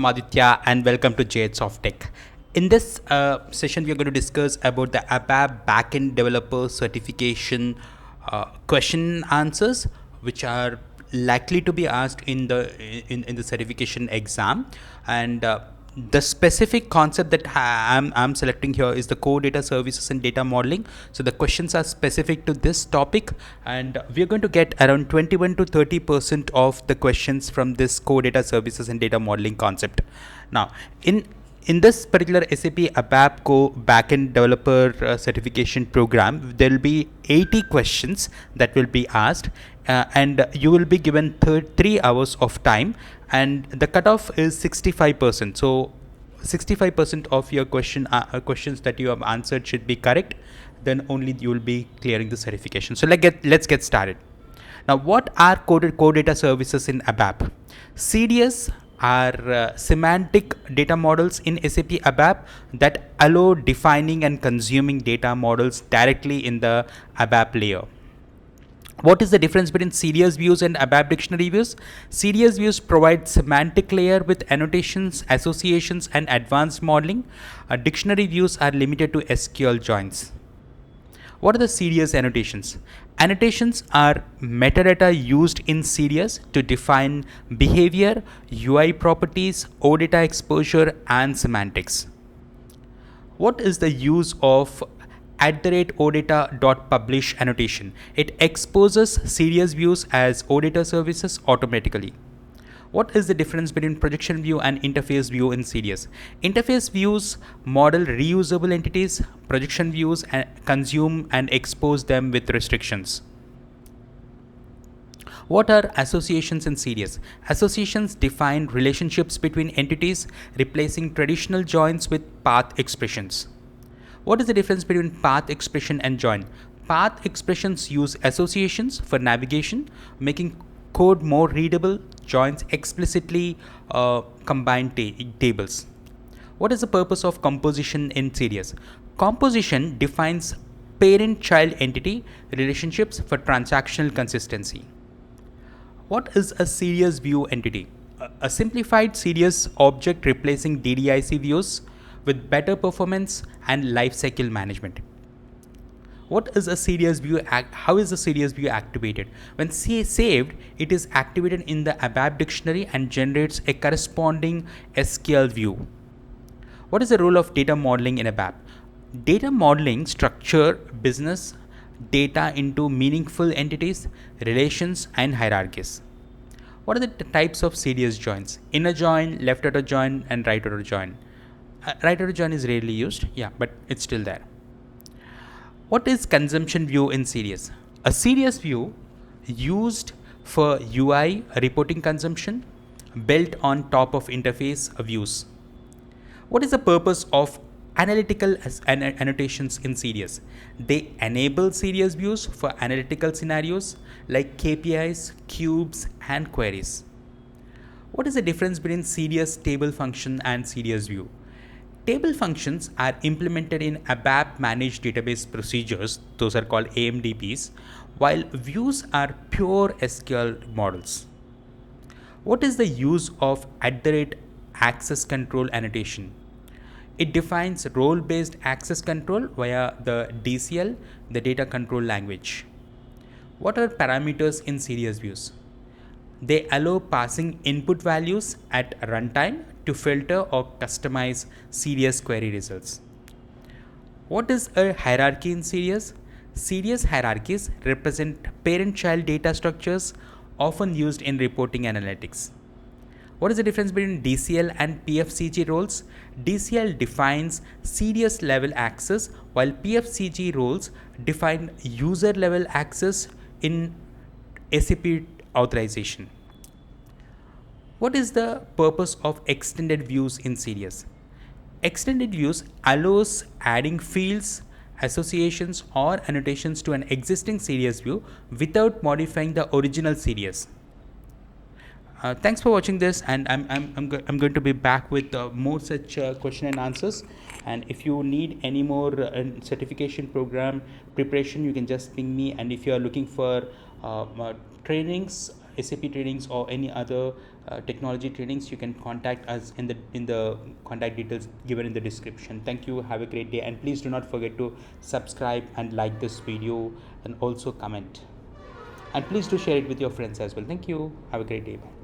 Aditya and welcome to SOFTECH. In this session, we are going to discuss about the ABAP Backend Developer Certification question answers, which are likely to be asked in the certification exam. And the specific concept that I'm selecting here is the core data services and data modeling. So the questions are specific to this topic, and we're going to get around 21 to 30% of the questions from this core data services and data modeling concept. Now, in this particular SAP ABAP Core Backend Developer Certification program, there will be 80 questions that will be asked, and you will be given 3 hours of time, and the cutoff is 65%. So 65% of your questions that you have answered should be correct. Then only you will be clearing the certification. So let's get started. Now, what are core data services in ABAP? CDS are semantic data models in SAP ABAP that allow defining and consuming data models directly in the ABAP layer. What is the difference between CDS views and ABAP dictionary views? CDS views provide semantic layer with annotations, associations, and advanced modeling. Dictionary views are limited to SQL joins. What are the CDS annotations? Annotations are metadata used in CDS to define behavior, UI properties, OData exposure, and semantics. What is the use of @OData.publish annotation? It exposes CDS views as OData services automatically. What is the difference between projection view and interface view in CDS? Interface views model reusable entities. Projection views consume and expose them with restrictions. What are associations in CDS? Associations define relationships between entities, replacing traditional joins with path expressions. What is the difference between path expression and join? Path expressions use associations for navigation, making code more readable. Joins explicitly combine tables. What is the purpose of composition in CDS? Composition defines parent-child entity relationships for transactional consistency. What is a CDS view entity? A simplified CDS object replacing DDIC views with better performance and lifecycle management. What is a CDS view? How is the CDS view activated? When saved, it is activated in the ABAP dictionary and generates a corresponding SQL view. What is the role of data modeling in ABAP? Data modeling structure business data into meaningful entities, relations, and hierarchies. What are the types of CDS joins? Inner join, left outer join, and right outer join. Right outer join is rarely used, but it's still there. What is consumption view in CDS? A CDS view used for UI reporting consumption built on top of interface views. What is the purpose of analytical annotations in CDS? They enable CDS views for analytical scenarios like KPIs, cubes, and queries. What is the difference between CDS table function and CDS view? Table functions are implemented in ABAP managed database procedures, those are called AMDPs, while views are pure SQL models. What is the use of @access control annotation? It defines role-based access control via the DCL, the data control language. What are parameters in CDS views? They allow passing input values at runtime to filter or customize CDS query results. What is a hierarchy in CDS? CDS hierarchies represent parent-child data structures often used in reporting analytics. What is the difference between DCL and PFCG roles? DCL defines CDS level access, while PFCG roles define user level access in SAP authorization. What is the purpose of extended views in CDS? Extended views allows adding fields, associations, or annotations to an existing CDS view without modifying the original CDS. Thanks for watching this, and I'm going to be back with more such question and answers. And if you need any more certification program preparation, you can just ping me. And if you are looking for trainings SAP trainings or any other technology trainings, you can contact us in the contact details given in the description. Thank you. Have a great day, and please do not forget to subscribe and like this video, and also comment. And please do share it with your friends as well. Thank you. Have a great day. Bye.